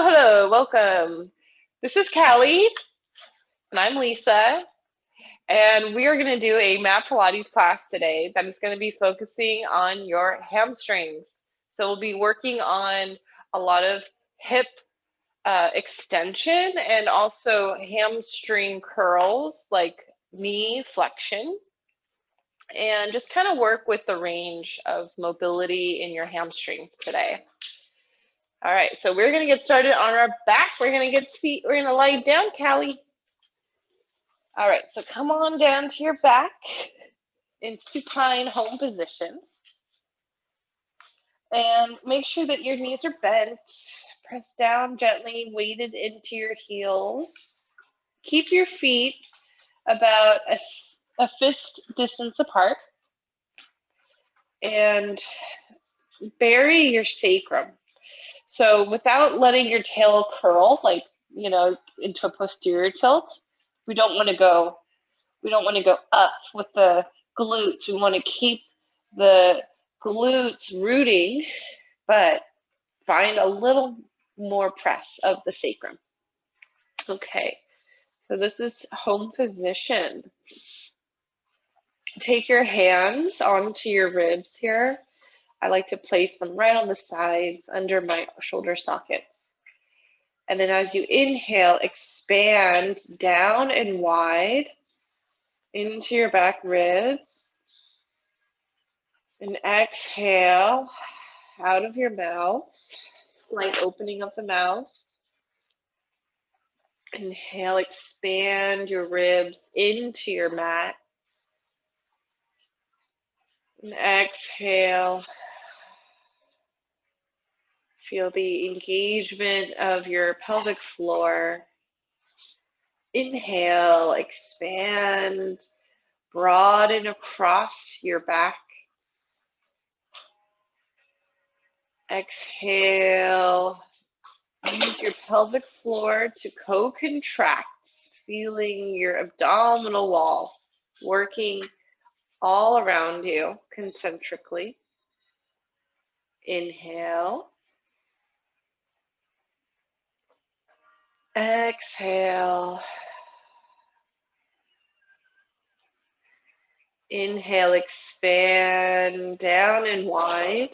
Hello, welcome. This is Callie, and I'm Lisa, and we are going to do a mat Pilates class today that is going to be focusing on your hamstrings. So we'll be working on a lot of hip extension and also hamstring curls, like knee flexion, and just kind of work with the range of mobility in your hamstrings today. All right, so we're gonna get started on our back. We're gonna lie down, Callie. All right, so come on down to your back in supine home position. And make sure that your knees are bent. Press down gently, weighted into your heels. Keep your feet about a fist distance apart. And bury your sacrum. So without letting your tail curl, like, into a posterior tilt, we don't want to go up with the glutes. We want to keep the glutes rooting, but find a little more press of the sacrum. Okay, so this is home position. Take your hands onto your ribs here. I like to place them right on the sides under my shoulder sockets. And then as you inhale, expand down and wide into your back ribs. And exhale out of your mouth, slight opening of the mouth. Inhale, expand your ribs into your mat. And exhale. Feel the engagement of your pelvic floor. Inhale, expand, broaden across your back. Exhale, use your pelvic floor to co-contract, feeling your abdominal wall working all around you concentrically. Inhale. Exhale. Inhale, expand down and wide.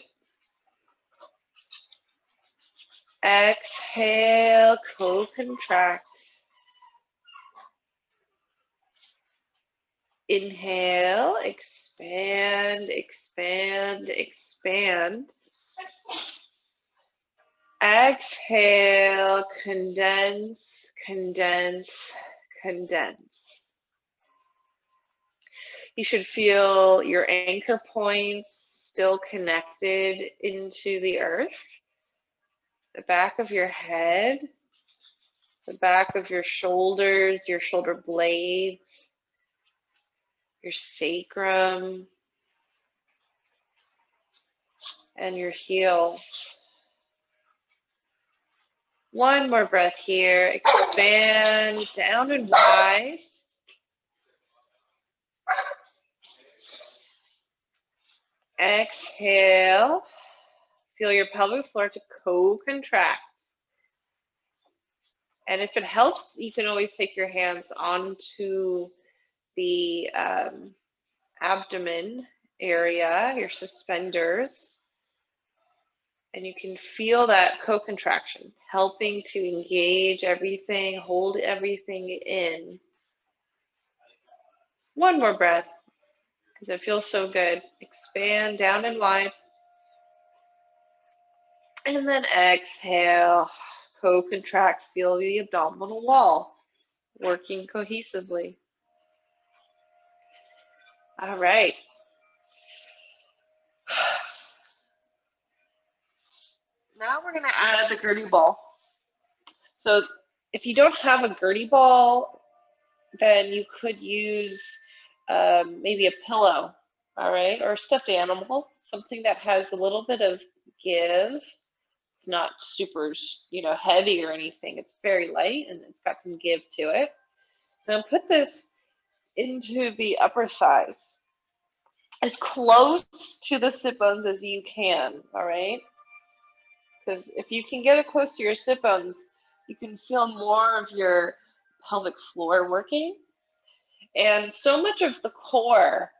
Exhale, co-contract. Inhale, expand, expand, expand. Exhale, condense, condense, condense. You should feel your anchor points still connected into the earth. The back of your head, the back of your shoulders, your shoulder blades, your sacrum, and your heels. One more breath here. Expand down and wide. Exhale. Feel your pelvic floor to co-contract. And if it helps, you can always take your hands onto the abdomen area, your suspenders, and you can feel that co-contraction, helping to engage everything, hold everything in. One more breath, because it feels so good. Expand down and wide. And then exhale, co-contract, feel the abdominal wall working cohesively. All right. Now we're going to add the Gertie ball. So if you don't have a Gertie ball, then you could use maybe a pillow, all right, or a stuffed animal, something that has a little bit of give. It's not super, heavy or anything. It's very light and it's got some give to it. So put this into the upper thighs, as close to the sit bones as you can, all right? because if you can get it close to your sit bones, you can feel more of your pelvic floor working. And so much of the core,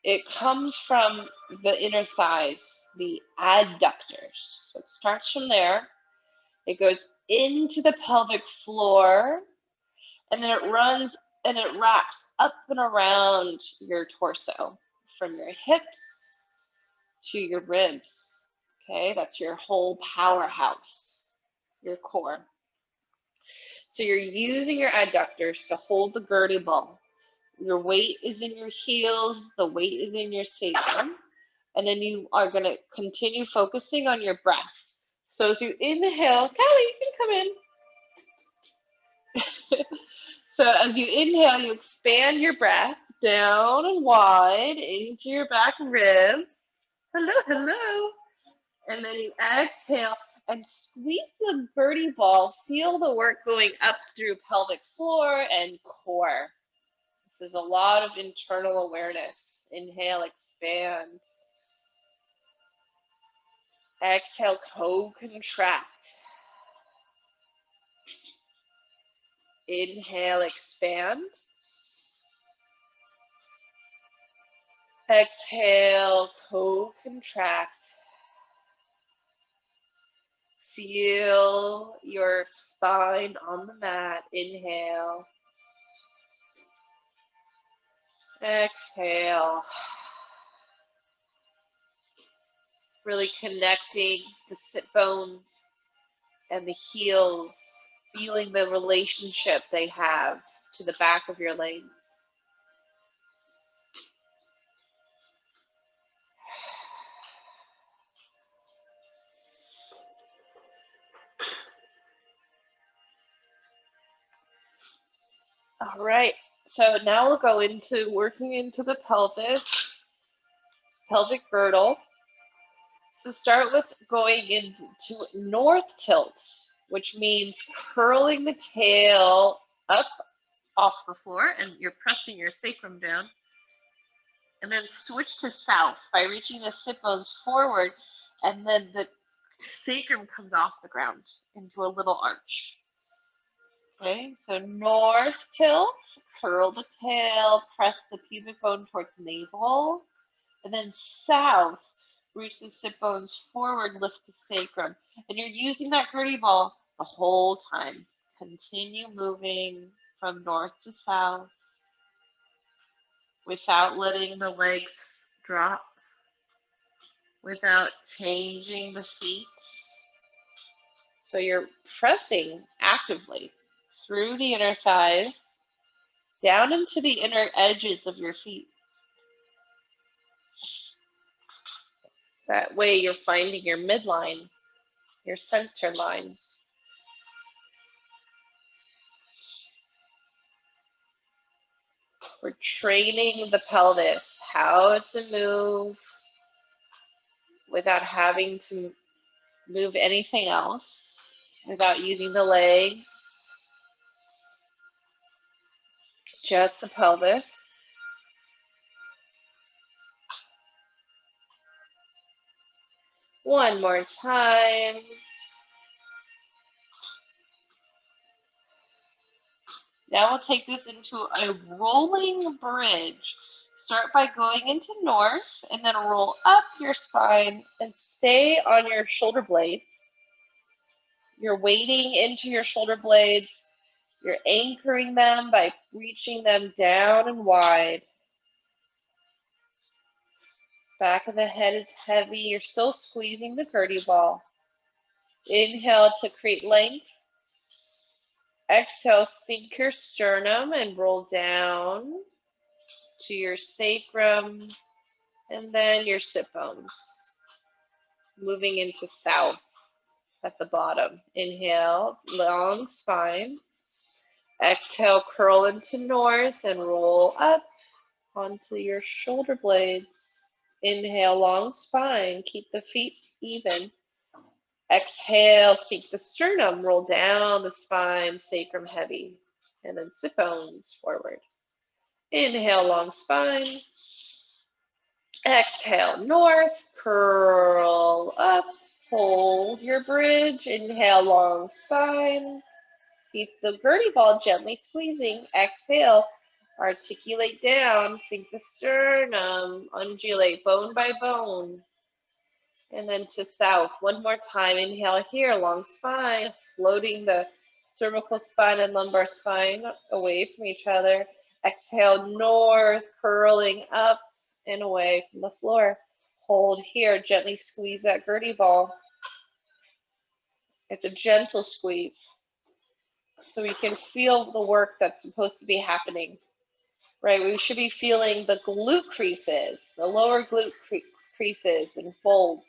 it comes from the inner thighs, the adductors. So it starts from there. It goes into the pelvic floor, and then it runs and it wraps up and around your torso, from your hips to your ribs. Okay, that's your whole powerhouse, your core. So you're using your adductors to hold the gurney ball. Your weight is in your heels, the weight is in your sacrum, and then you are going to continue focusing on your breath. So as you inhale, Callie, you can come in. So as you inhale, you expand your breath down and wide into your back ribs. Hello, hello. And then you exhale and squeeze the birdie ball. Feel the work going up through pelvic floor and core. This is a lot of internal awareness. Inhale, expand. Exhale, co-contract. Inhale, expand. Exhale, co-contract. Feel your spine on the mat. Inhale. Exhale. Really connecting the sit bones and the heels, feeling the relationship they have to the back of your legs. All right, so now we'll go into working into the pelvis, pelvic girdle. So start with going into north tilt, which means curling the tail up off the floor, and you're pressing your sacrum down. And then switch to south by reaching the sit bones forward, and then the sacrum comes off the ground into a little arch. Okay, so north tilt, curl the tail, press the pubic bone towards navel, and then south, reach the sit bones forward, lift the sacrum. And you're using that gurney ball the whole time. Continue moving from north to south without letting the legs drop, without changing the feet. So you're pressing actively through the inner thighs, down into the inner edges of your feet. That way you're finding your midline, your center line. We're training the pelvis, how to move without having to move anything else, without using the legs, just the pelvis. One more time. Now we'll take this into a rolling bridge. Start by going into north and then roll up your spine and stay on your shoulder blades. You're weighting into your shoulder blades. You're anchoring them by reaching them down and wide. Back of the head is heavy. You're still squeezing the gurney ball. Inhale to create length. Exhale, sink your sternum and roll down to your sacrum and then your sit bones. Moving into south at the bottom. Inhale, long spine. Exhale, curl into north and roll up onto your shoulder blades. Inhale, long spine. Keep the feet even. Exhale, sink the sternum, roll down the spine, sacrum heavy, and then sit bones forward. Inhale, long spine. Exhale, north, curl up, Hold your bridge. Inhale, long spine. Keep the gurney ball gently squeezing. Exhale, articulate down. Sink the sternum. Undulate bone by bone. And then to south. One more time. Inhale here, long spine. Floating the cervical spine and lumbar spine away from each other. Exhale, north, curling up and away from the floor. Hold here. Gently squeeze that gurney ball. It's a gentle squeeze, so we can feel the work that's supposed to be happening, right? We should be feeling the glute creases, the lower glute creases and folds.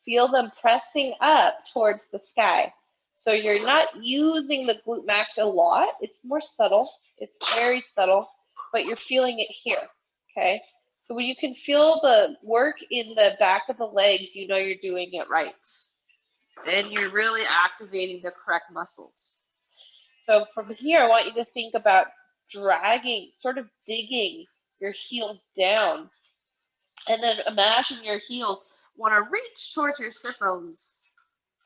Feel them pressing up towards the sky. So you're not using the glute max a lot. It's more subtle. It's very subtle, but you're feeling it here, okay? So when you can feel the work in the back of the legs, you know you're doing it right. And you're really activating the correct muscles. So from here, I want you to think about dragging, sort of digging your heels down. And then imagine your heels want to reach towards your sit bones.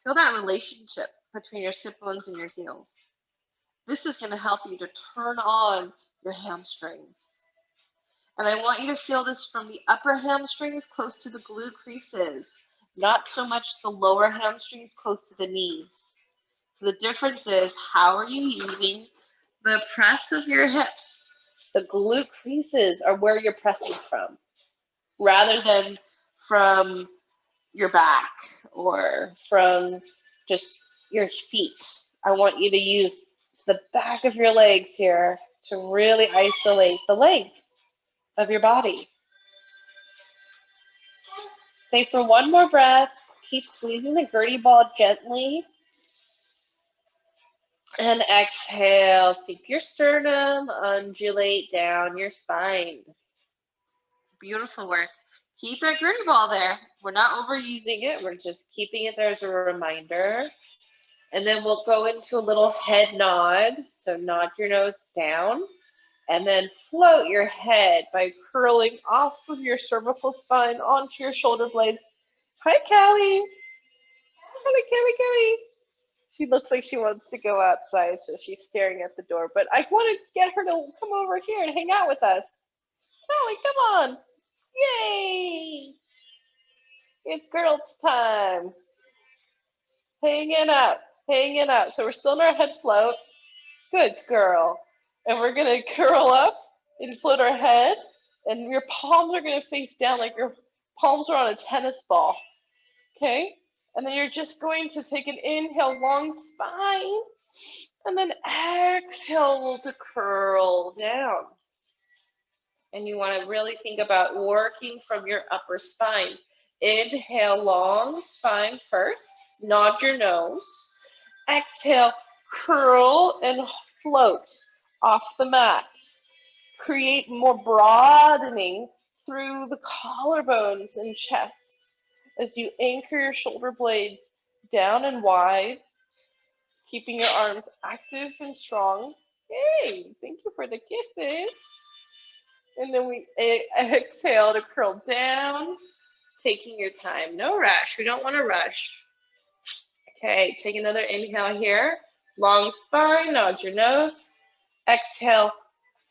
Feel that relationship between your sit bones and your heels. This is going to help you to turn on your hamstrings. And I want you to feel this from the upper hamstrings close to the glute creases, not so much the lower hamstrings close to the knees. So the difference is, how are you using the press of your hips? The glute creases are where you're pressing from, rather than from your back or from just your feet. I want you to use the back of your legs here to really isolate the length of your body. Stay for one more breath. Keep squeezing the gurney ball gently. And exhale, sink your sternum, undulate down your spine. Beautiful work. Keep that gurney ball there. We're not overusing it. We're just keeping it there as a reminder. And then we'll go into a little head nod. So nod your nose down. And then float your head by curling off of your cervical spine onto your shoulder blades. Hi, Callie. Hi, Callie. She looks like she wants to go outside, so she's staring at the door. But I want to get her to come over here and hang out with us. Callie, come on. Yay! It's girls' time. Hanging out. So we're still in our head float. Good girl. And we're going to curl up and float our head. And your palms are going to face down like your palms are on a tennis ball. Okay? And then you're just going to take an inhale, long spine. And then exhale to curl down. And you want to really think about working from your upper spine. Inhale, long spine first. Nod your nose. Exhale, curl and float off the mat. Create more broadening through the collarbones and chest as you anchor your shoulder blades down and wide, keeping your arms active and strong. Hey, thank you for the kisses. And then we exhale to curl down, taking your time. No rush. We don't want to rush. Okay, take another inhale here. Long spine, nod your nose. Exhale,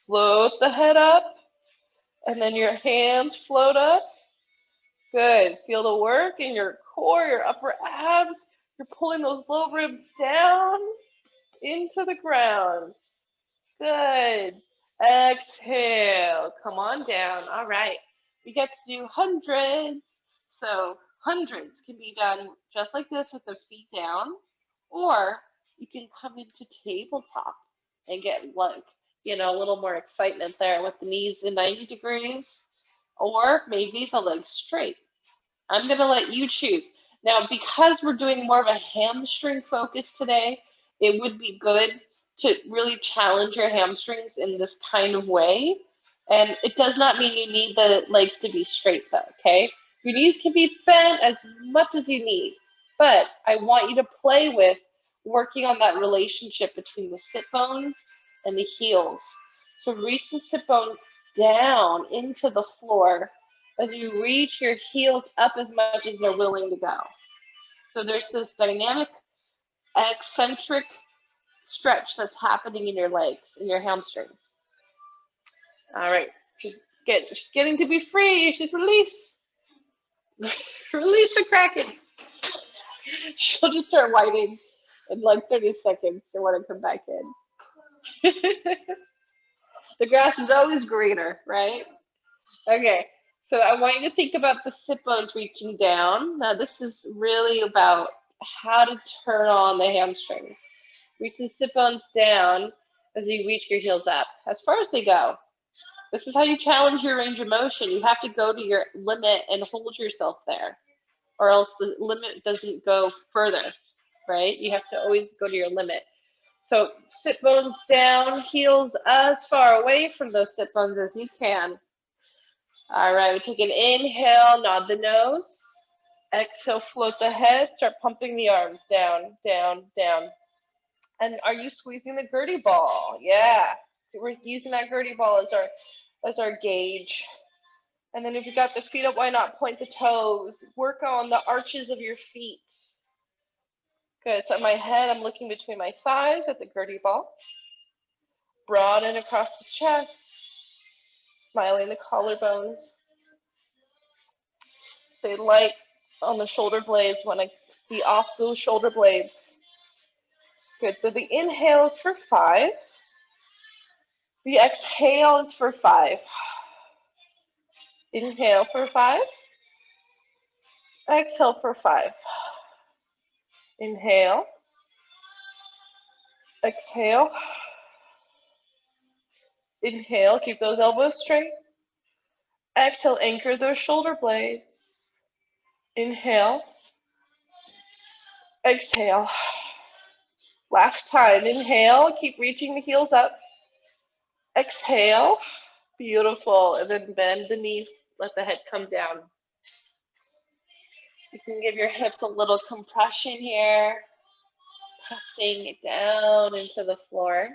float the head up. And then your hands float up. Good. Feel the work in your core, your upper abs. You're pulling those low ribs down into the ground. Good. Exhale. Come on down. All right. We get to do hundreds. So hundreds can be done just like this with the feet down, or you can come into tabletop and get like, a little more excitement there with the knees in 90 degrees, or maybe the legs straight. I'm going to let you choose. Now, because we're doing more of a hamstring focus today, it would be good to really challenge your hamstrings in this kind of way. And it does not mean you need the legs to be straight though, okay? Your knees can be bent as much as you need, but I want you to play with working on that relationship between the sit bones and the heels. So reach the sit bones down into the floor as you reach your heels up as much as they're willing to go. So there's this dynamic, eccentric stretch that's happening in your legs, in your hamstrings. All right, she's getting to be free. She's released. Release the Kraken. She'll just start whining in like 30 seconds to want to come back in. The grass is always greener, right? Okay, so I want you to think about the sit bones reaching down. Now this is really about how to turn on the hamstrings. Reach the sit bones down as you reach your heels up, as far as they go. This is how you challenge your range of motion. You have to go to your limit and hold yourself there, or else the limit doesn't go further, right? You have to always go to your limit. So sit bones down, heels as far away from those sit bones as you can. All right, we take an inhale, nod the nose. Exhale, float the head, start pumping the arms down, down, down. And are you squeezing the Gertie ball? Yeah, we're using that Gertie ball as our gauge. And then if you got the feet up, why not point the toes? Work on the arches of your feet. Good, so my head, I'm looking between my thighs at the Gertie ball. Broaden across the chest, smiling the collarbones. Stay light on the shoulder blades. Want to be off those shoulder blades. Good, so the inhale is for 5. The exhale is for 5. Inhale for 5. Exhale for 5. Inhale. Exhale. Inhale, keep those elbows straight. Exhale, anchor those shoulder blades. Inhale. Exhale. Last time, inhale, keep reaching the heels up. Exhale. Beautiful. And then bend the knees, let the head come down. You can give your hips a little compression here, pressing it down into the floor.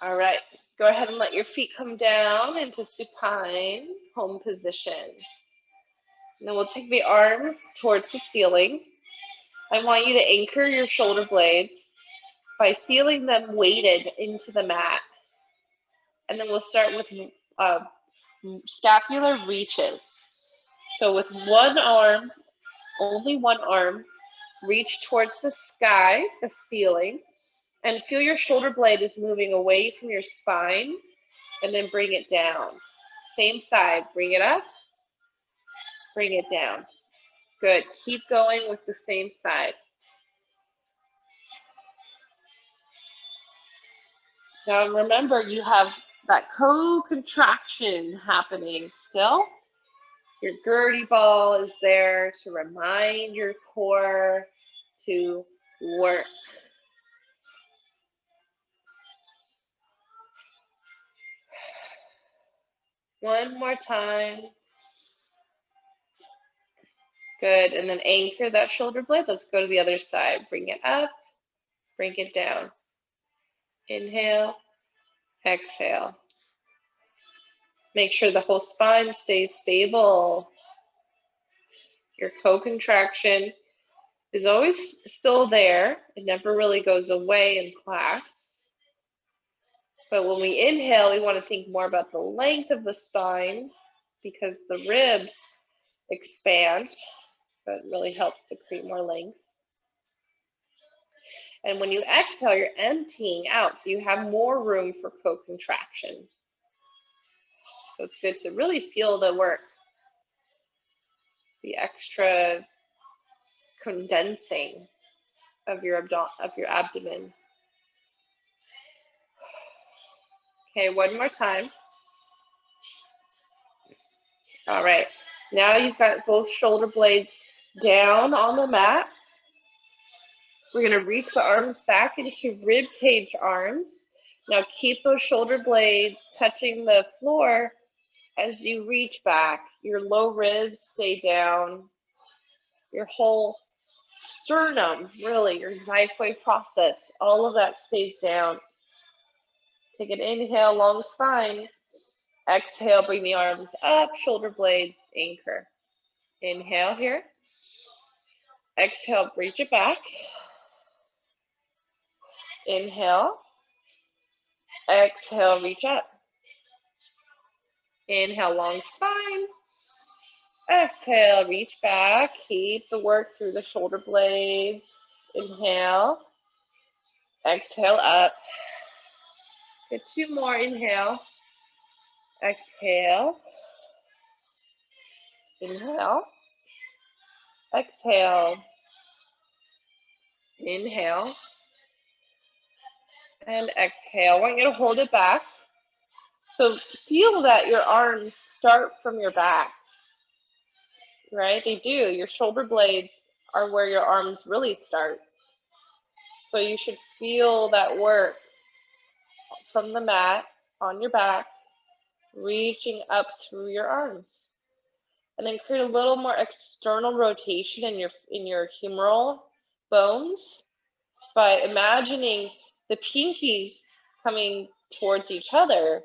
All right, go ahead and let your feet come down into supine home position. And then we'll take the arms towards the ceiling. I want you to anchor your shoulder blades by feeling them weighted into the mat. And then we'll start with scapular reaches. So with one arm, only one arm, reach towards the sky, the ceiling, and feel your shoulder blade is moving away from your spine, and then bring it down. Same side, bring it up, bring it down. Good, keep going with the same side. Now remember, you have that co-contraction happening still. Your Gertie ball is there to remind your core to work. One more time. Good, and then anchor that shoulder blade. Let's go to the other side. Bring it up, bring it down. Inhale, exhale. Make sure the whole spine stays stable. Your co-contraction is always still there. It never really goes away in class. But when we inhale, we want to think more about the length of the spine because the ribs expand. That really helps to create more length. And when you exhale, you're emptying out, so you have more room for co-contraction. So it's good to really feel the work, the extra condensing of your abdomen. Okay, one more time. All right, now you've got both shoulder blades down on the mat. We're going to reach the arms back into rib cage arms. Now keep those shoulder blades touching the floor as you reach back. Your low ribs stay down. Your whole sternum, really, your xiphoid process, all of that stays down. Take an inhale, long spine. Exhale, bring the arms up, shoulder blades, anchor. Inhale here. Exhale, reach it back. Inhale. Exhale, reach up. Inhale, long spine. Exhale, reach back. Keep the work through the shoulder blades. Inhale. Exhale, up. Get 2 more. Inhale. Exhale. Inhale. Exhale. Inhale. And exhale. I want you to hold it back. So feel that your arms start from your back, right? They do. Your shoulder blades are where your arms really start. So you should feel that work from the mat on your back, reaching up through your arms. And then create a little more external rotation in your humeral bones by imagining the pinkies coming towards each other,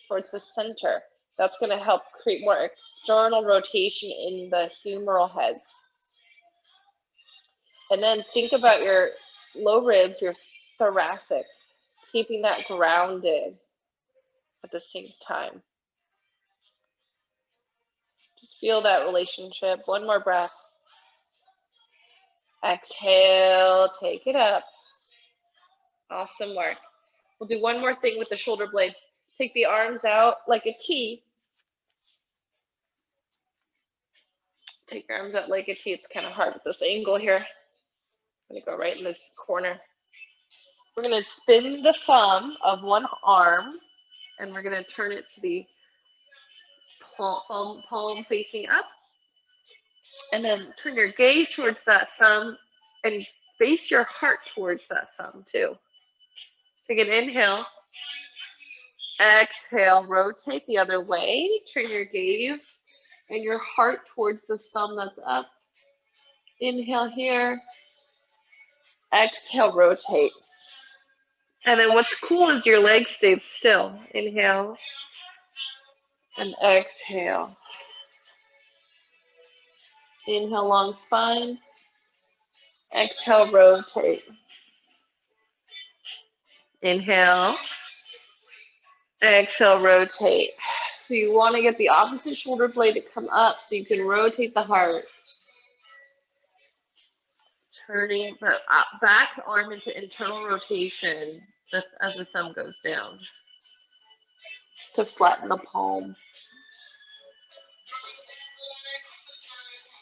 towards the center. That's going to help create more external rotation in the humeral heads. And then think about your low ribs, your thoracic, keeping that grounded at the same time. Just feel that relationship. One more breath. Exhale, take it up. Awesome work. We'll do one more thing with the shoulder blades. Take the arms out like a T. Take your arms out like a T. It's kind of hard with this angle here. I'm going to go right in this corner. We're going to spin the thumb of one arm, and we're going to turn it to the palm facing up. And then turn your gaze towards that thumb and face your heart towards that thumb too. Take an inhale. Exhale, rotate the other way. Turn your gaze and your heart towards the thumb that's up. Inhale here. Exhale, rotate. And then what's cool is your legs stay still. Inhale and exhale. Inhale, long spine. Exhale, rotate. Inhale. Exhale, rotate. So you want to get the opposite shoulder blade to come up so you can rotate the heart. Turning the back arm into internal rotation as the thumb goes down to flatten the palm.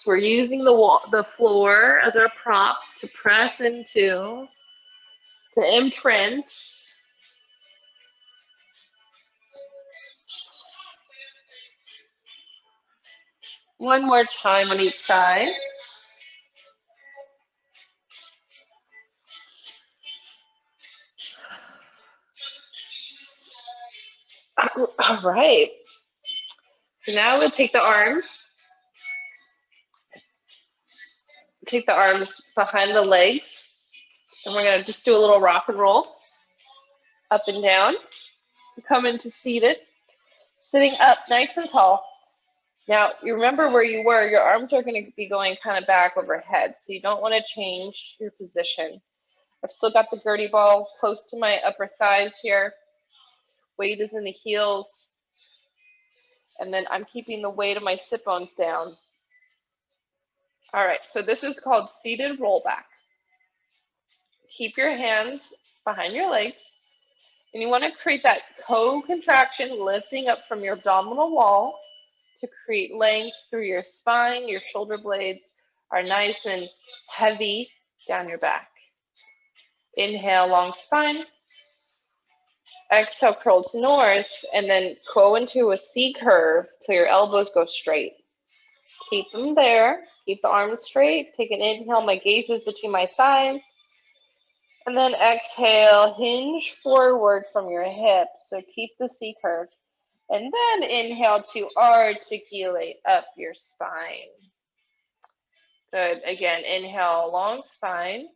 So we're using the floor as our prop to press into, to imprint. One more time on each side. All right. So now we'll take the arms behind the legs, and we're going to just do a little rock and roll up and down. Come into seated, sitting up nice and tall. Now, you remember where you were. Your arms are going to be going kind of back overhead, so you don't want to change your position. I've still got the gurney ball close to my upper thighs here. Weight is in the heels. And then I'm keeping the weight of my sit bones down. All right, so this is called seated rollback. Keep your hands behind your legs. And you want to create that co-contraction, lifting up from your abdominal wall to create length through your spine. Your shoulder blades are nice and heavy down your back. Inhale, long spine. Exhale, curl to north, and then go into a C curve till your elbows go straight. Keep them there. Keep the arms straight. Take an inhale. My gaze is between my thighs. And then exhale, hinge forward from your hips. So keep the C curve. And then inhale to articulate up your spine. Good. Again, inhale, long spine.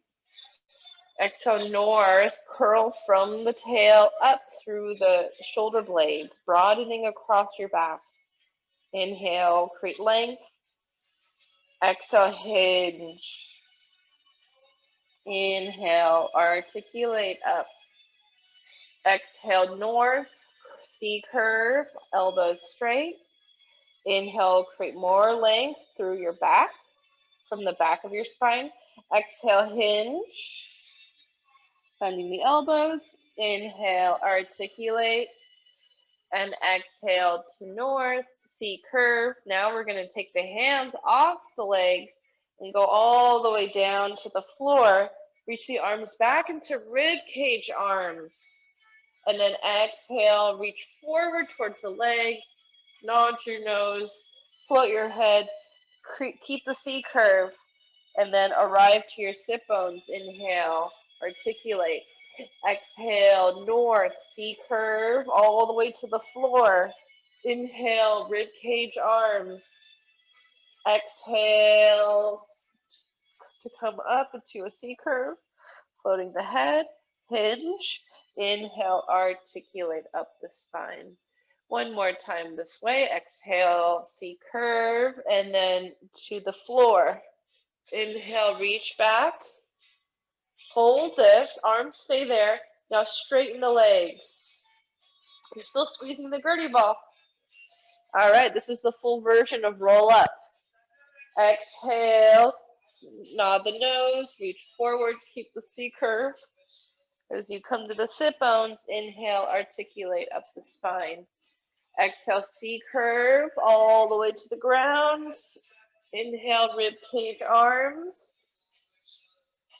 Exhale, north, curl from the tail up through the shoulder blades, broadening across your back. Inhale, create length. Exhale, hinge. Inhale, articulate up. Exhale, north, C curve, elbows straight. Inhale, create more length through your back, from the back of your spine. Exhale, hinge, bending the elbows. Inhale, articulate, and exhale to north, C curve. Now we're going to take the hands off the legs and go all the way down to the floor. Reach the arms back into rib cage arms. And then exhale, reach forward towards the legs, nod your nose, float your head, keep the C curve, and then arrive to your sit bones. Inhale, articulate. Exhale, north, C curve, all the way to the floor. Inhale, rib cage arms. Exhale to come up into a C curve, floating the head, hinge. Inhale, articulate up the spine. One more time this way. Exhale, C curve, and then to the floor. Inhale, reach back. Hold this. Arms stay there. Now straighten the legs. You're still squeezing the Gertie ball. All right, this is the full version of roll up. Exhale, nod the nose, reach forward, keep the C curve. As you come to the sit bones, inhale, articulate up the spine. Exhale, C curve all the way to the ground. Inhale, rib cage arms.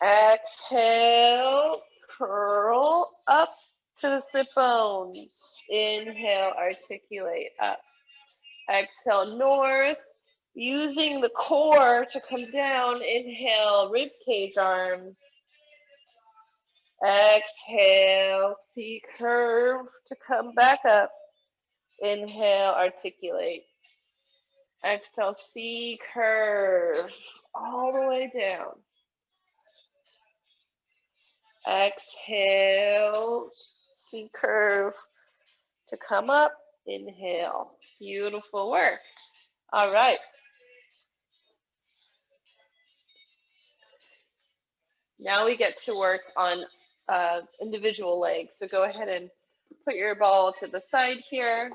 Exhale, curl up to the sit bones. Inhale, articulate up. Exhale, north. Using the core to come down. Inhale, rib cage arms. Exhale, C curve to come back up. Inhale, articulate. Exhale, C curve all the way down. Exhale, C curve to come up. Inhale. Beautiful work. All right. Now we get to work on individual legs. So go ahead and put your ball to the side here.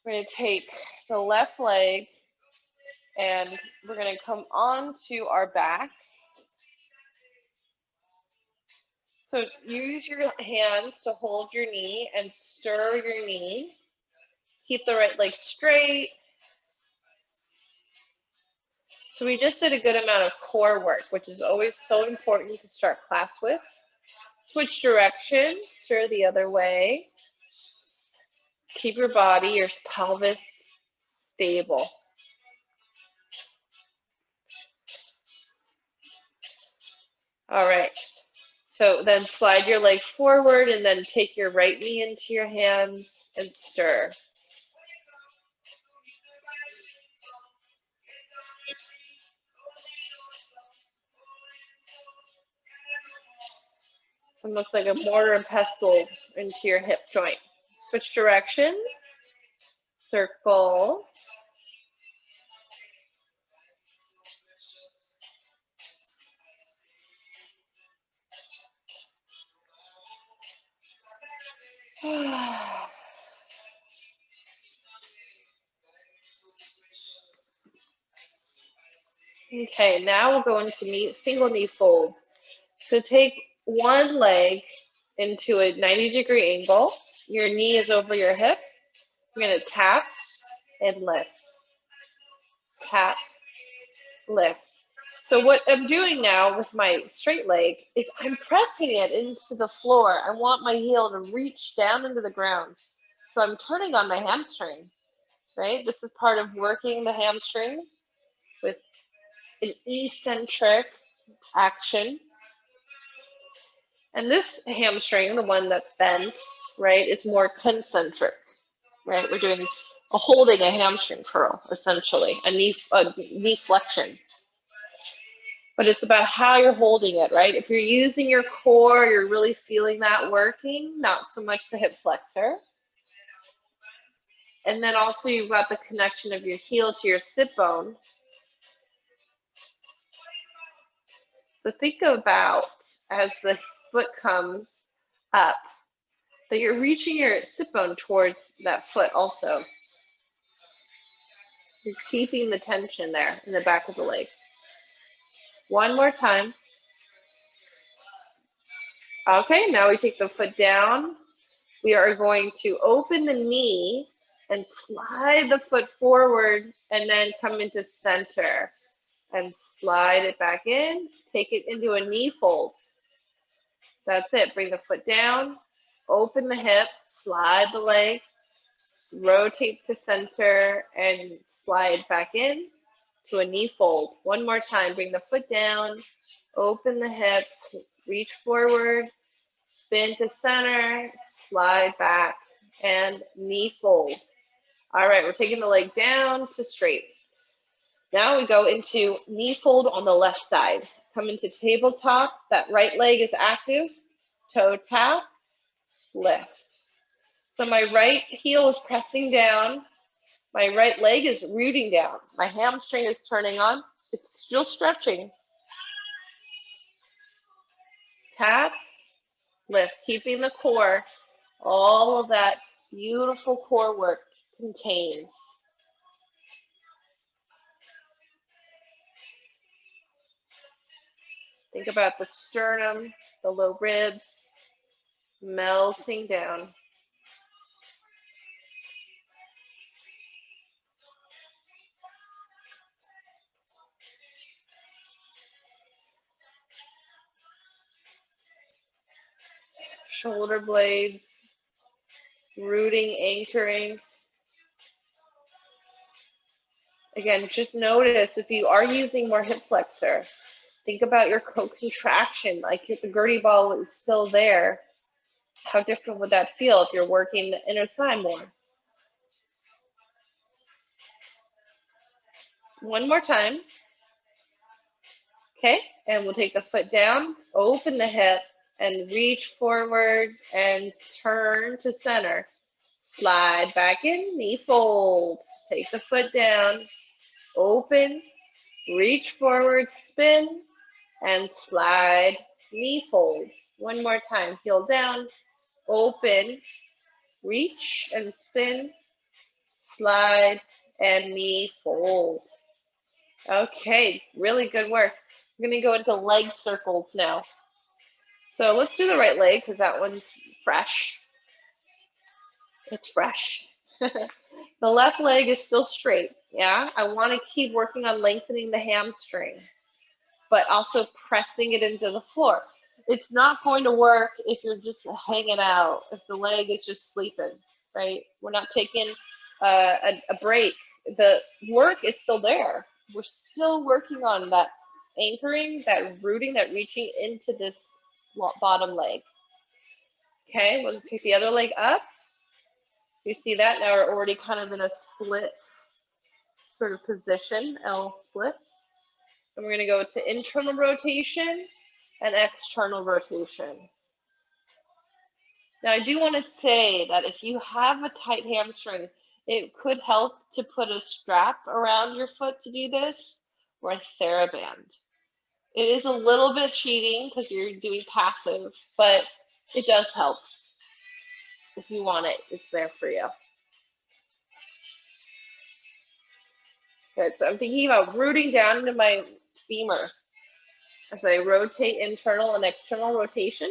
We're going to take the left leg and we're going to come on to our back. So use your hands to hold your knee and stir your knee. Keep the right leg straight. So we just did a good amount of core work, which is always so important to start class with. Switch direction, stir the other way. Keep your body, your pelvis stable. All right. So then slide your leg forward and then take your right knee into your hands and stir. It's almost like a mortar and pestle into your hip joint. Switch direction. Circle. Okay, now we'll go into single knee folds. So take one leg into a 90-degree angle. Your knee is over your hip. You're going to tap and lift. Tap, lift. So what I'm doing now with my straight leg is I'm pressing it into the floor. I want my heel to reach down into the ground. So I'm turning on my hamstring, right? This is part of working the hamstring with an eccentric action. And this hamstring, the one that's bent, right, is more concentric, right? We're doing holding a hamstring curl, essentially, a knee flexion. But it's about how you're holding it, right? If you're using your core, you're really feeling that working, not so much the hip flexor. And then also you've got the connection of your heel to your sit bone. So think about as the foot comes up, that you're reaching your sit bone towards that foot also. You're keeping the tension there in the back of the leg. One more time. Okay, now we take the foot down. We are going to open the knee and slide the foot forward and then come into center and slide it back in. Take it into a knee fold. That's it. Bring the foot down, open the hip, slide the leg, rotate to center and slide back in to a knee fold. One more time. Bring the foot down, open the hip, reach forward, spin to center, slide back, and knee fold. All right, we're taking the leg down to straight. Now we go into knee fold on the left side. Come into tabletop. That right leg is active. Toe tap, lift. So my right heel is pressing down. My right leg is rooting down. My hamstring is turning on. It's still stretching. Tap, lift, keeping the core, all of that beautiful core work contained. Think about the sternum, the low ribs, melting down. Shoulder blades, rooting, anchoring. Again, just notice if you are using more hip flexor, think about your co-contraction, like if the Gertie ball is still there, how different would that feel if you're working the inner thigh more? One more time. Okay, and we'll take the foot down, open the hip, and reach forward and turn to center. Slide back in, knee fold. Take the foot down, open, reach forward, spin, and slide, knee fold. One more time, heel down, open, reach and spin, slide, and knee fold. Okay, really good work. We're going to go into leg circles now. So let's do the right leg because that one's fresh. It's fresh. The left leg is still straight. Yeah, I want to keep working on lengthening the hamstring, but also pressing it into the floor. It's not going to work if you're just hanging out, if the leg is just sleeping, right? We're not taking a break. The work is still there. We're still working on that anchoring, that rooting, that reaching into this bottom leg. Okay, we'll take the other leg up. You see that? Now we're already kind of in a split sort of position, L split. And we're going to go to internal rotation and external rotation. Now, I do want to say that if you have a tight hamstring, it could help to put a strap around your foot to do this, or a TheraBand. It is a little bit cheating because you're doing passive, but it does help. If you want it, it's there for you. Good, so I'm thinking about rooting down into my femur as I rotate internal and external rotation.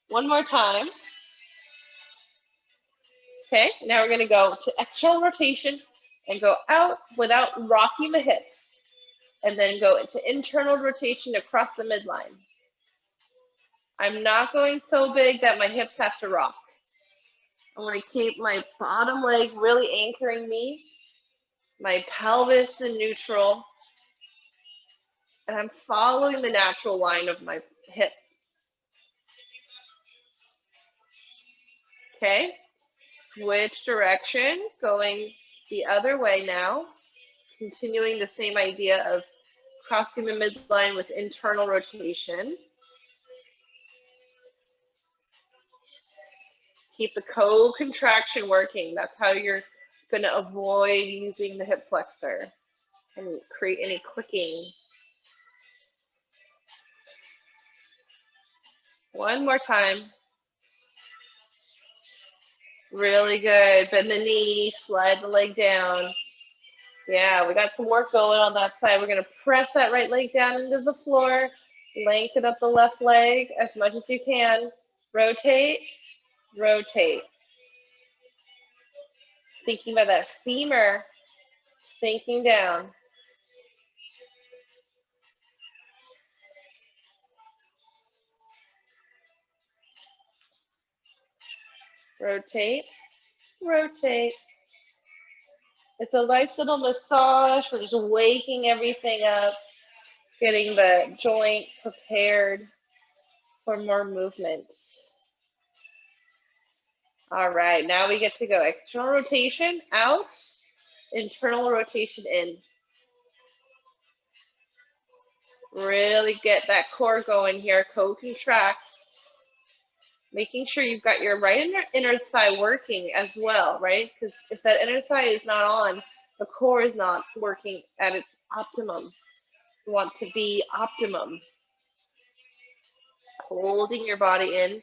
One more time. Okay, now we're going to go to external rotation and go out without rocking the hips. And then go into internal rotation across the midline. I'm not going so big that my hips have to rock. I want to keep my bottom leg really anchoring me, my pelvis in neutral, and I'm following the natural line of my hip. Okay, Switch direction, going the other way now, continuing the same idea of crossing the midline with internal rotation. Keep the co-contraction working. That's how you're going to avoid using the hip flexor and create any clicking. One more time. Really good. Bend the knee, slide the leg down. Yeah, we got some work going on that side. We're going to press that right leg down into the floor. Lengthen up the left leg as much as you can. Rotate, rotate. Thinking about that femur sinking down. Rotate, rotate. It's a nice little massage. We're just waking everything up, getting the joint prepared for more movement. All right, now we get to go external rotation out, internal rotation in. Really get that core going here, co-contract. Making sure you've got your right inner thigh working as well, right? Because if that inner thigh is not on, the core is not working at its optimum. You want to be optimum. Holding your body in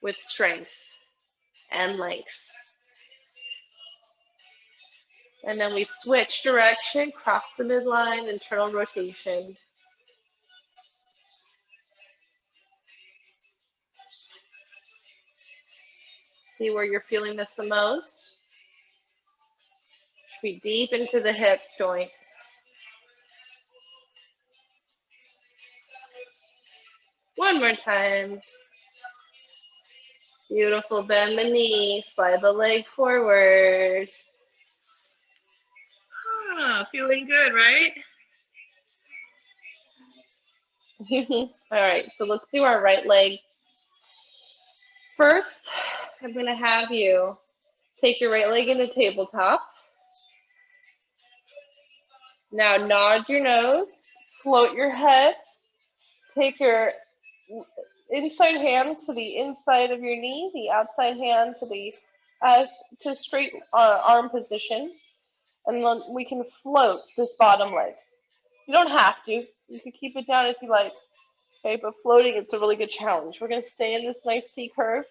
with strength and length. And then we switch direction, cross the midline, internal rotation. See where you're feeling this the most. Be deep into the hip joint. One more time. Beautiful. Bend the knee, slide the leg forward. Feeling good, right? All right, so let's do our right leg. First, I'm going to have you take your right leg into tabletop. Now nod your nose, float your head, take your inside hand to the inside of your knee, the outside hand to the to straight arm position, and then we can float this bottom leg. You don't have to. You can keep it down if you like. Okay, but floating, it's a really good challenge. We're going to stay in this nice C curve.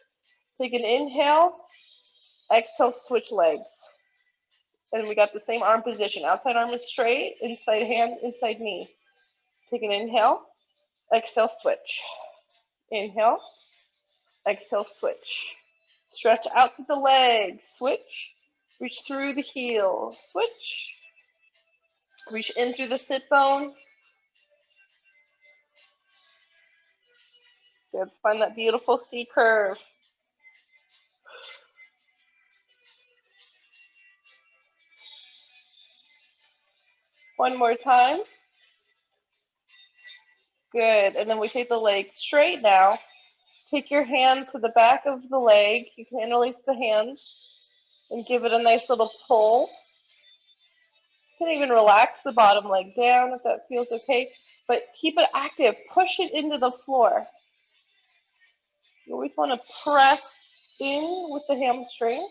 Take an inhale, exhale, switch legs. And we got the same arm position. Outside arm is straight, inside hand, inside knee. Take an inhale, exhale, switch. Inhale, exhale, switch. Stretch out to the legs, switch. Reach through the heel, switch. Reach in through the sit bone. Good. Find that beautiful C curve. One more time. Good. And then we take the leg straight now. Take your hand to the back of the leg. You can interlace the hands and give it a nice little pull. You can even relax the bottom leg down if that feels okay. But keep it active. Push it into the floor. You always want to press in with the hamstring.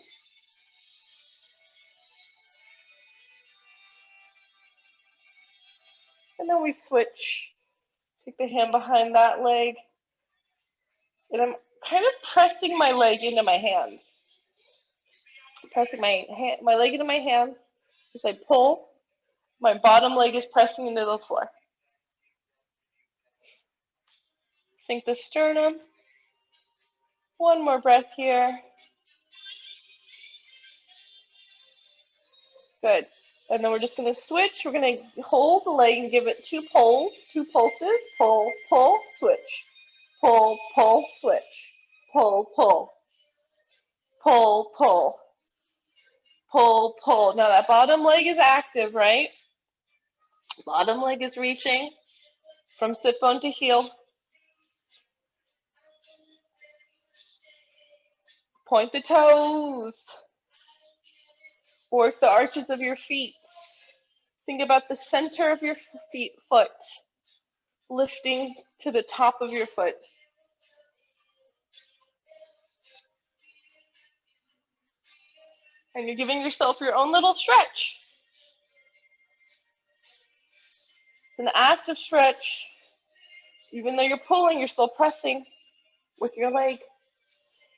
And then we switch. Take the hand behind that leg. And I'm kind of pressing my leg into my hands. Pressing my leg into my hands. As I pull, my bottom leg is pressing into the floor. Sink the sternum. One more breath here. Good. And then we're just going to switch. We're going to hold the leg and give it two pulses. Pull, pull, switch. Pull, pull, switch. Pull, pull. Pull, pull. Pull, pull. Now that bottom leg is active, right? Bottom leg is reaching from sit bone to heel. Point the toes. Work the arches of your feet. Think about the center of your foot, lifting to the top of your foot. And you're giving yourself your own little stretch. It's an active stretch. Even though you're pulling, you're still pressing with your leg.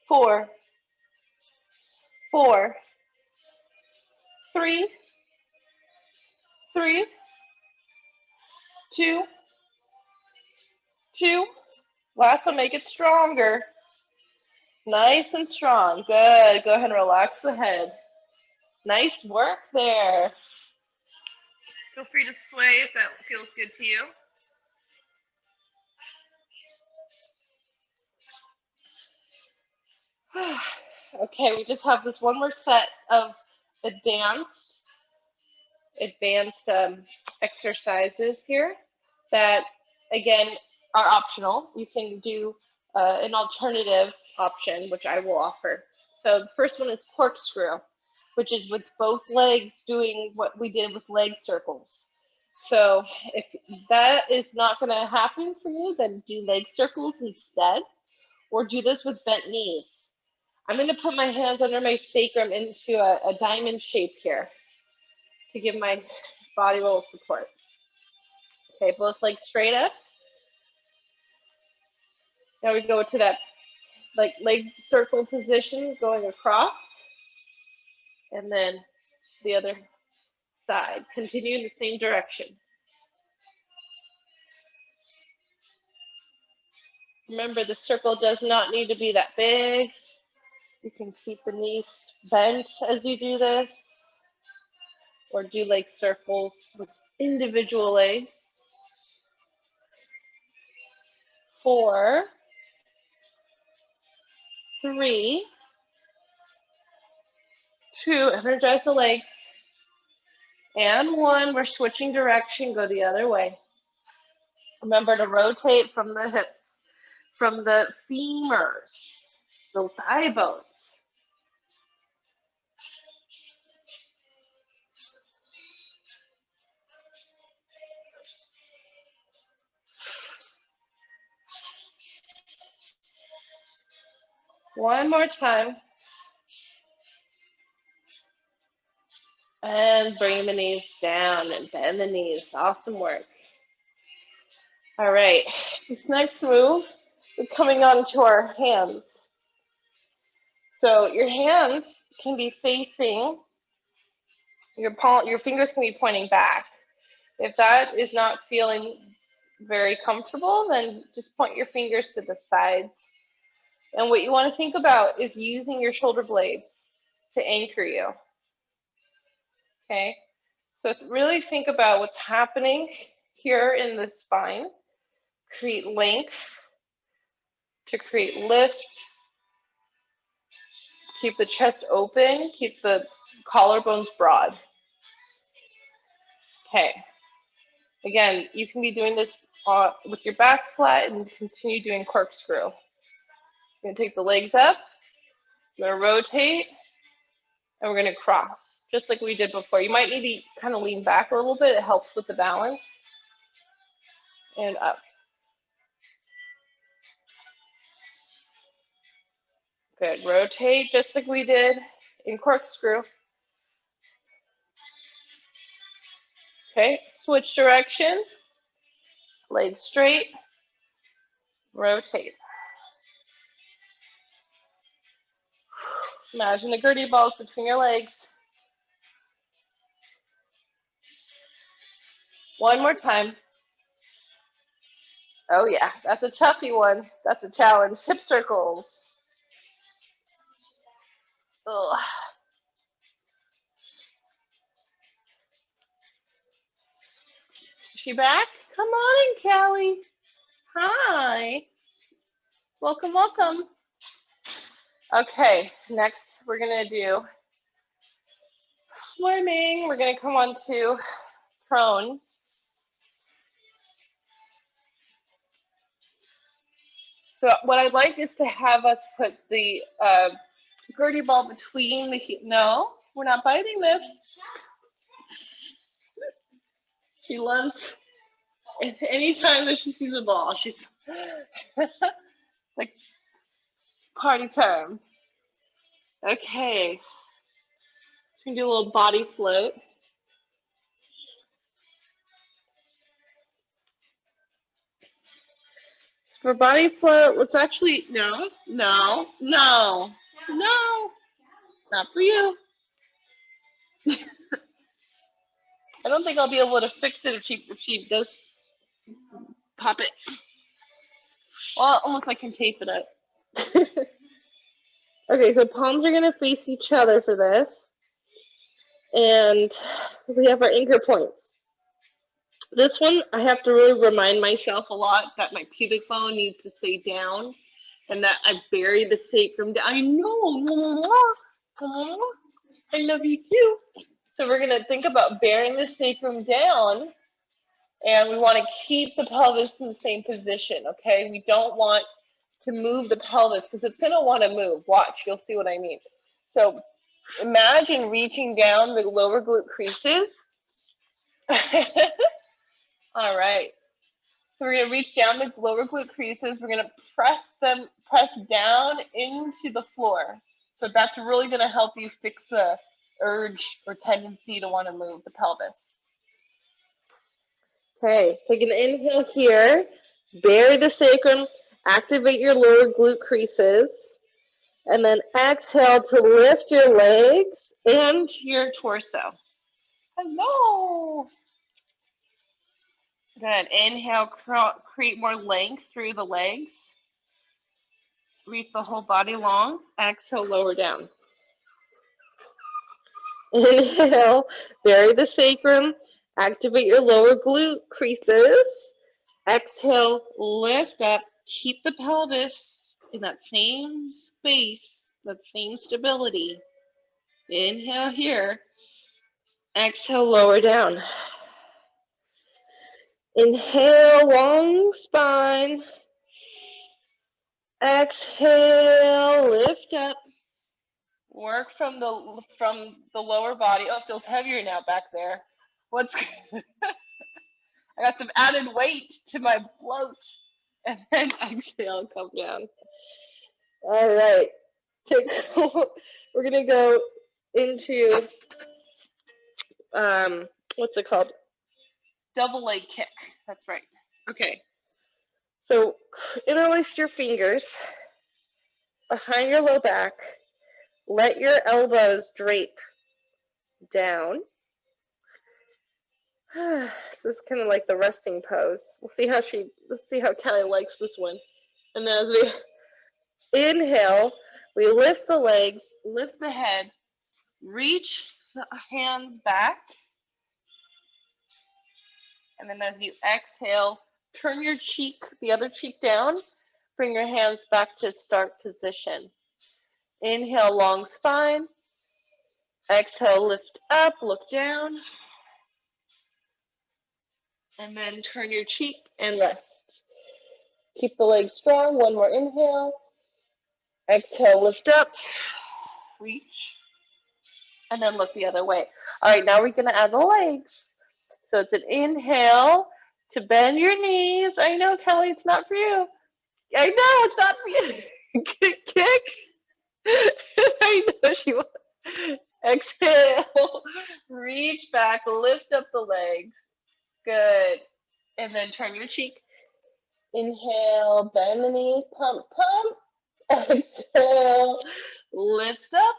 4, 4, 3, 3, 2, 2. Last one, make it stronger. Nice and strong. Good. Go ahead and relax the head. Nice work there. Feel free to sway if that feels good to you. Okay, we just have this one more set of advanced exercises here that, again, are optional. You can do an alternative option, which I will offer. So the first one is corkscrew, which is with both legs doing what we did with leg circles. So if that is not going to happen for you, then do leg circles instead, or do this with bent knees. I'm going to put my hands under my sacrum into a diamond shape here to give my body a little support. Okay, both legs straight up. Now we go to that like leg circle position going across, and then the other side. Continue in the same direction. Remember, the circle does not need to be that big. You can keep the knees bent as you do this, or do like circles with individual legs. 4, 3, 2, energize the legs, and 1, we're switching direction, go the other way. Remember to rotate from the hips, from the femurs, the thigh bones. One more time. And bring the knees down and bend the knees. Awesome work. All right, this next move is coming onto our hands. So your hands can be facing, your fingers can be pointing back. If that is not feeling very comfortable, then just point your fingers to the sides. And what you want to think about is using your shoulder blades to anchor you. Okay, so really think about what's happening here in the spine. Create length to create lift. Keep the chest open, keep the collarbones broad. Okay, again, you can be doing this with your back flat and continue doing corkscrew. You're going to take the legs up, you're going to rotate, and we're going to cross, just like we did before. You might need to kind of lean back a little bit. It helps with the balance. And up. Good. Rotate, just like we did in corkscrew. Okay, switch direction. Legs straight. Rotate. Imagine the gurney balls between your legs. One more time. Oh yeah, that's a toughie one. That's a challenge. Hip circles. Ugh. Is she back? Come on in, Callie. Hi. Welcome, welcome. Okay, next we're going to do swimming. We're going to come on to prone. So what I'd like is to have us put the gurney ball between the heel. No, We're not biting this. She loves, anytime that she sees a ball, she's like, party time. Okay. So we can do a little body float. For body float, let's actually, no, not for you. I don't think I'll be able to fix it if she does pop it. Well, almost I can tape it up. Okay, so palms are going to face each other for this. And we have our anchor points. This one, I have to really remind myself a lot that my pubic bone needs to stay down and that I bury the sacrum down. I know. I love you too. So we're going to think about burying the sacrum down, and we want to keep the pelvis in the same position, okay? We don't want to move the pelvis because it's going to want to move. Watch, you'll see what I mean. So imagine reaching down the lower glute creases. All right. So we're going to reach down the lower glute creases. We're going to press down into the floor. So that's really going to help you fix the urge or tendency to want to move the pelvis. Okay, take an inhale here. Bury the sacrum. Activate your lower glute creases. And then exhale to lift your legs and your torso. Hello. Good. Inhale, create more length through the legs. Reach the whole body long. Exhale, lower down. Inhale, bury the sacrum. Activate your lower glute creases. Exhale, lift up. Keep the pelvis in that same space, that same stability. Inhale here. Exhale, lower down. Inhale, long spine. Exhale, lift up. Work from the lower body. Oh, it feels heavier now back there. I got some added weight to my float. And then exhale, come down. All right. We're gonna go into what's it called? Double leg kick. That's right. Okay. So interlace your fingers behind your low back. Let your elbows drape down. This is kind of like the resting pose. Let's see how Kelly likes this one. And then as we inhale, we lift the legs, lift the head, reach the hands back. And then as you exhale, turn your cheek, the other cheek down. Bring your hands back to start position. Inhale, long spine. Exhale, lift up, look down. And then turn your cheek and rest. Keep the legs strong. One more inhale. Exhale, lift up, reach, and then look the other way. All right, now we're going to add the legs. So it's an inhale to bend your knees. I know, Kelly, it's not for you. I know, it's not for you. Kick. I know she wants. Exhale, reach back, lift up the legs. Good. And then turn your cheek. Inhale, bend the knees, pump, pump. Exhale, lift up.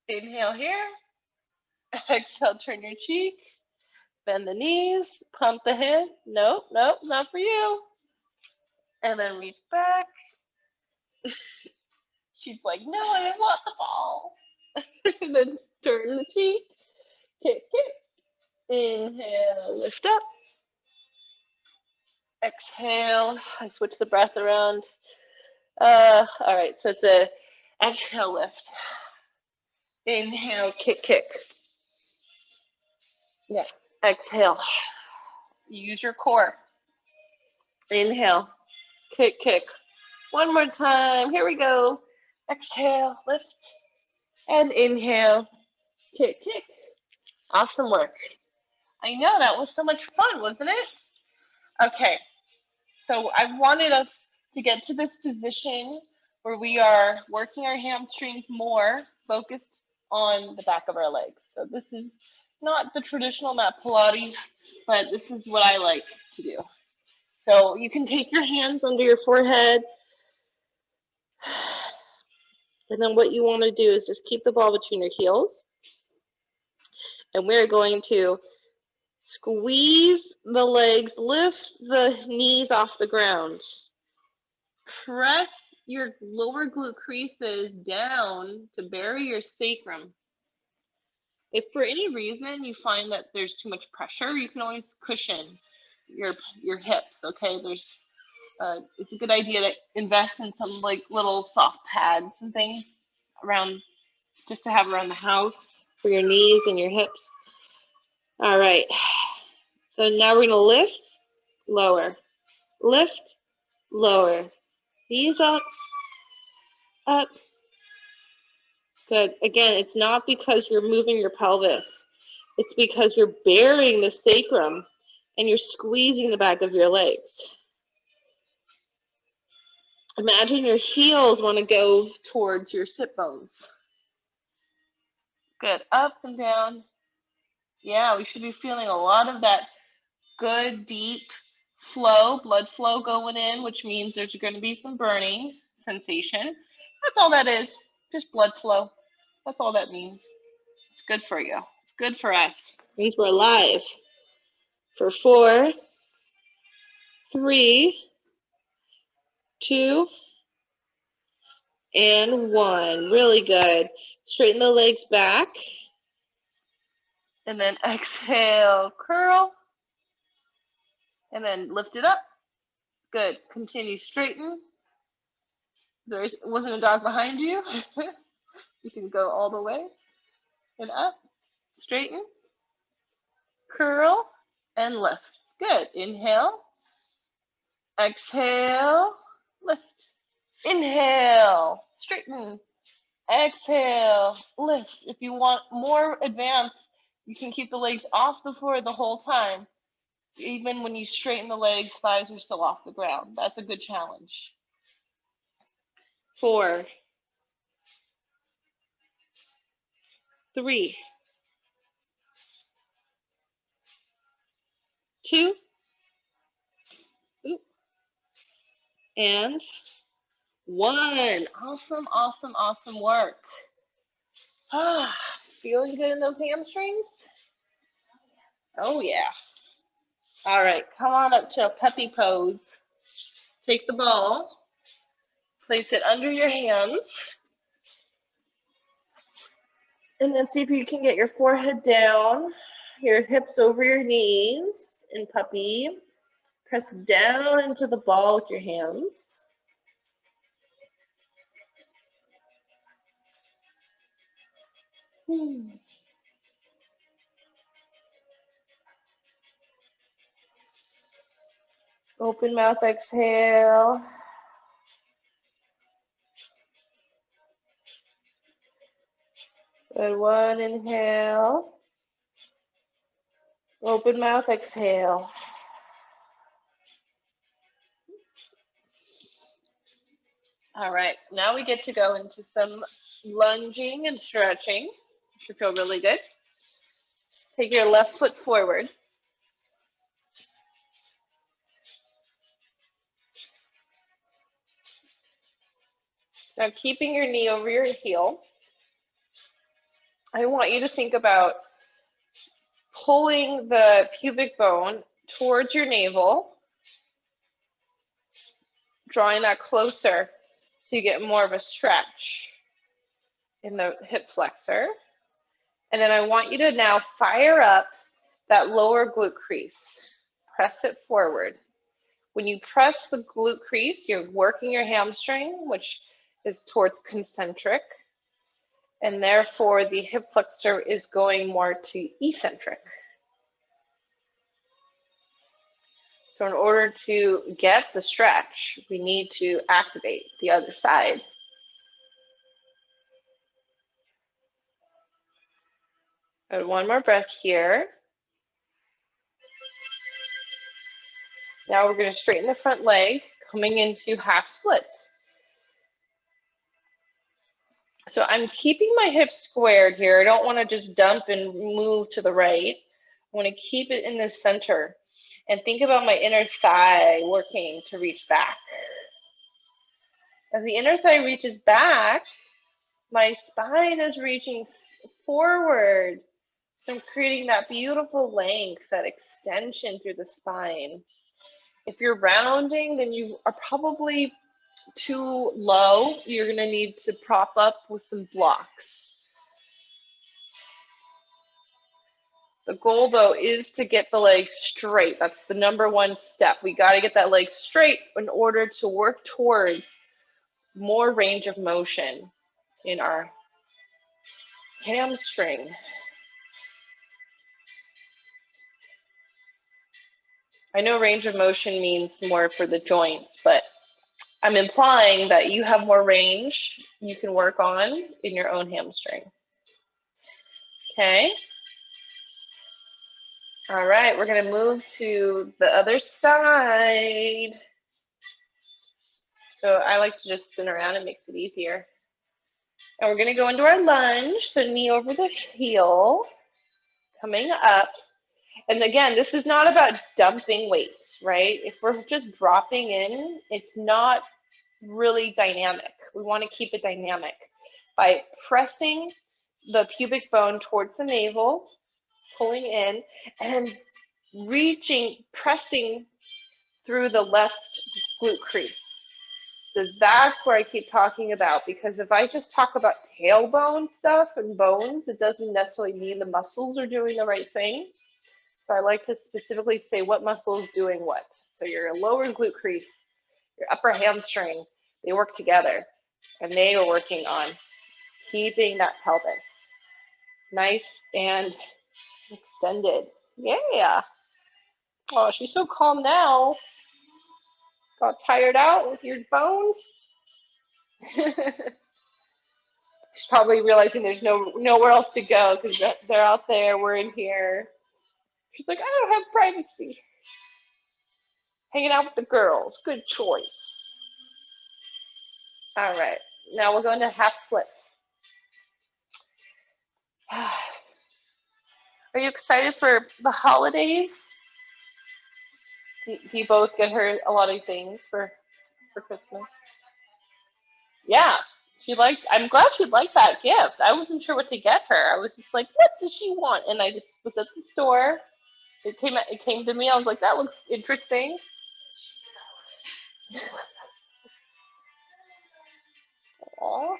Inhale here. Exhale, turn your cheek. Bend the knees, pump the head. Nope, not for you. And then reach back. She's like, no, I want the ball. And then turn the cheek. Kick. Inhale, lift up. Exhale. I switch the breath around. All right, so it's a exhale lift. Inhale, kick. Yeah, exhale. Use your core. Inhale, kick. One more time. Here we go. Exhale, lift. And inhale, kick, kick. Awesome work. I know, that was so much fun, wasn't it? Okay, so I wanted us to get to this position where we are working our hamstrings more, focused on the back of our legs. So this is not the traditional mat Pilates, but this is what I like to do. So you can take your hands under your forehead, and then what you want to do is just keep the ball between your heels. And we're going to squeeze the legs, lift the knees off the ground. Press your lower glute creases down to bury your sacrum. If for any reason you find that there's too much pressure, you can always cushion your hips, okay? It's a good idea to invest in some like little soft pads and things around, just to have around the house for your knees and your hips. All right, so now we're gonna lift, lower, lift, lower, knees up, up. Good. Again, it's not because you're moving your pelvis. It's because you're burying the sacrum and you're squeezing the back of your legs. Imagine your heels want to go towards your sit bones. Good. Up and down. Yeah, we should be feeling a lot of that good, deep flow, blood flow going in, which means there's going to be some burning sensation. That's all that is. Just blood flow. That's all that means. It's good for you. It's good for us. It means we're alive. For 4, 3, 2, and 1. Really good. Straighten the legs back. And then exhale, curl. And then lift it up. Good. Continue straighten. There wasn't a dog behind you. You can go all the way and up. Straighten. Curl and lift. Good. Inhale. Exhale. Lift. Inhale. Straighten. Exhale, lift. If you want more advanced, you can keep the legs off the floor the whole time. Even when you straighten the legs, thighs are still off the ground. That's a good challenge. 4, 3, 2, and 1. Awesome, awesome, awesome work. Feeling good in those hamstrings? Oh, yeah. All right, come on up to a peppy pose. Take the ball, place it under your hands, and then see if you can get your forehead down, your hips over your knees in puppy. Press down into the ball with your hands. Open mouth, exhale. Good. 1, inhale. Open mouth, exhale. All right, now we get to go into some lunging and stretching. You should feel really good. Take your left foot forward. Now, keeping your knee over your heel, I want you to think about pulling the pubic bone towards your navel, drawing that closer so you get more of a stretch in the hip flexor. And then I want you to now fire up that lower glute crease. Press it forward. When you press the glute crease, you're working your hamstring, which is towards concentric, and therefore the hip flexor is going more to eccentric. So in order to get the stretch, we need to activate the other side. And one more breath here. Now we're going to straighten the front leg, coming into half splits. So I'm keeping my hips squared here. I don't want to just dump and move to the right. I want to keep it in the center and think about my inner thigh working to reach back. As the inner thigh reaches back, my spine is reaching forward. So I'm creating that beautiful length, that extension through the spine. If you're rounding, then you are probably too low. You're going to need to prop up with some blocks. The goal, though, is to get the leg straight. That's the number one step. We got to get that leg straight in order to work towards more range of motion in our hamstring. I know range of motion means more for the joints, but I'm implying that you have more range you can work on in your own hamstring. Okay. All right, we're going to move to the other side. So I like to just spin around, it makes it easier. And we're going to go into our lunge, so knee over the heel, coming up. And again, this is not about dumping weights, right? If we're just dropping in, it's not really dynamic. We want to keep it dynamic by pressing the pubic bone towards the navel, pulling in, and reaching, pressing through the left glute crease. So that's where I keep talking about, because if I just talk about tailbone stuff and bones, it doesn't necessarily mean the muscles are doing the right thing. So I like to specifically say what muscle is doing what. So your lower glute crease, your upper hamstring, they work together, and they are working on keeping that pelvis nice and extended. Yeah. Oh, she's so calm now. Got tired out with your bones. She's probably realizing there's nowhere else to go because they're out there, we're in here. She's like, I don't have privacy. Hanging out with the girls. Good choice. All right. Now we'll go into half splits. Are you excited for the holidays? Do you both get her a lot of things for Christmas? Yeah. I'm glad she liked that gift. I wasn't sure what to get her. I was just like, what does she want? And I just was at the store. It came to me. I was like, that looks interesting. Aw.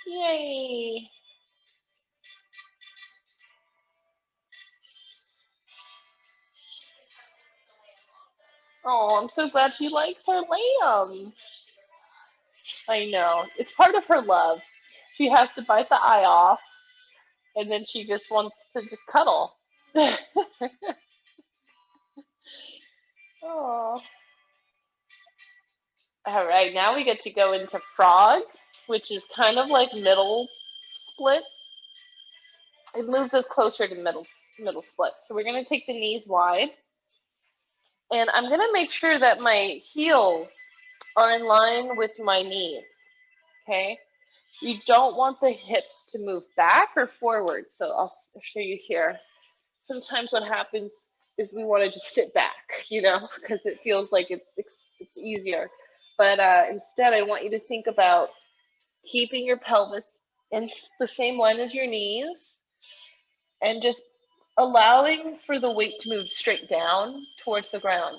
Yay. Oh, I'm so glad she likes her lamb. I know. It's part of her love. She has to bite the eye off, and then she just wants to just cuddle. Oh. All right, now we get to go into frog, which is kind of like middle split. It moves us closer to middle split. So we're going to take the knees wide, and I'm going to make sure that my heels are in line with my knees. Okay. You don't want the hips to move back or forward. So I'll show you here. Sometimes what happens is we want to just sit back, because it feels like it's easier. But instead, I want you to think about keeping your pelvis in the same line as your knees and just allowing for the weight to move straight down towards the ground.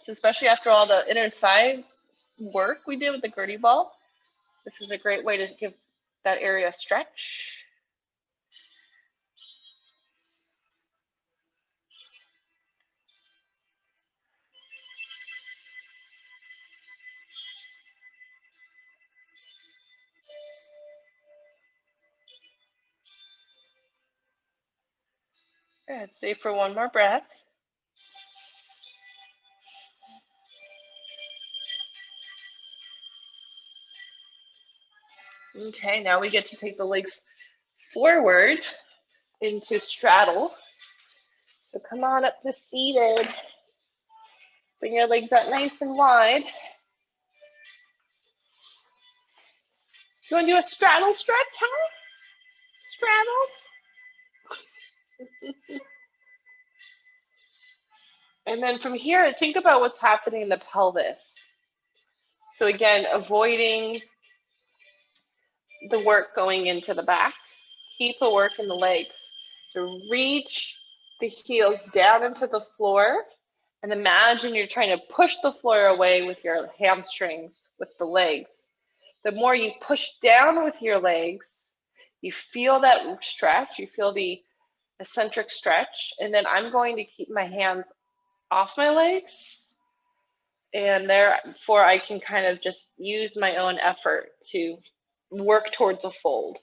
So especially after all the inner thigh work we did with the Gertie ball, this is a great way to give that area a stretch. Good. Stay for one more breath. Okay, now we get to take the legs forward into straddle. So come on up to seated. Bring your legs out nice and wide. You want to do a straddle stretch, huh? Straddle. And then from here, think about what's happening in the pelvis. So again, avoiding the work going into the back. Keep the work in the legs. So reach the heels down into the floor and imagine you're trying to push the floor away with your hamstrings, with the legs. The more you push down with your legs, you feel that stretch, you feel the eccentric stretch, and then I'm going to keep my hands off my legs, and therefore I can kind of just use my own effort to work towards a fold.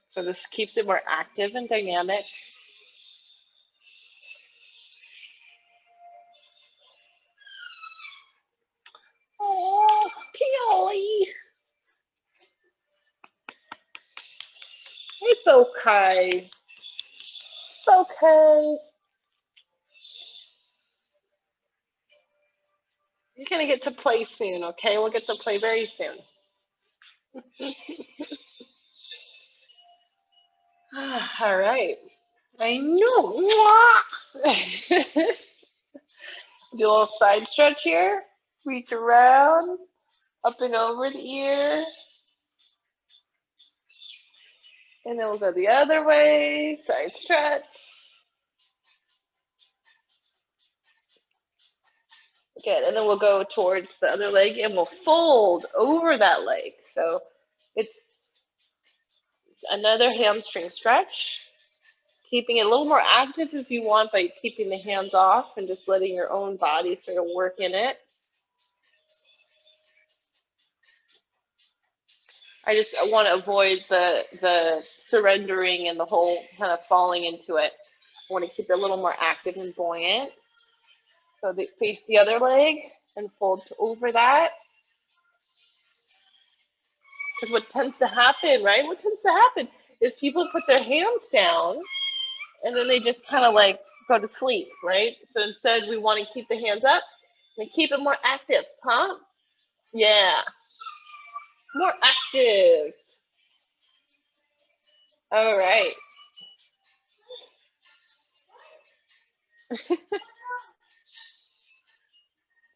So this keeps it more active and dynamic. Oh, Peely. It's okay. It's okay. You're going to get to play soon, okay? We'll get to play very soon. All right. I know. Do a little side stretch here. Reach around, up and over the ear. And then we'll go the other way, side stretch. Good, and then we'll go towards the other leg and we'll fold over that leg. So it's another hamstring stretch. Keeping it a little more active if you want by keeping the hands off and just letting your own body sort of work in it. I just want to avoid the surrendering and the whole kind of falling into it. I want to keep it a little more active and buoyant. So face the other leg and fold over that. Because what tends to happen, right? What tends to happen is people put their hands down and then they just kind of like go to sleep, right? So instead we want to keep the hands up and keep it more active, huh? Yeah. More active. All right.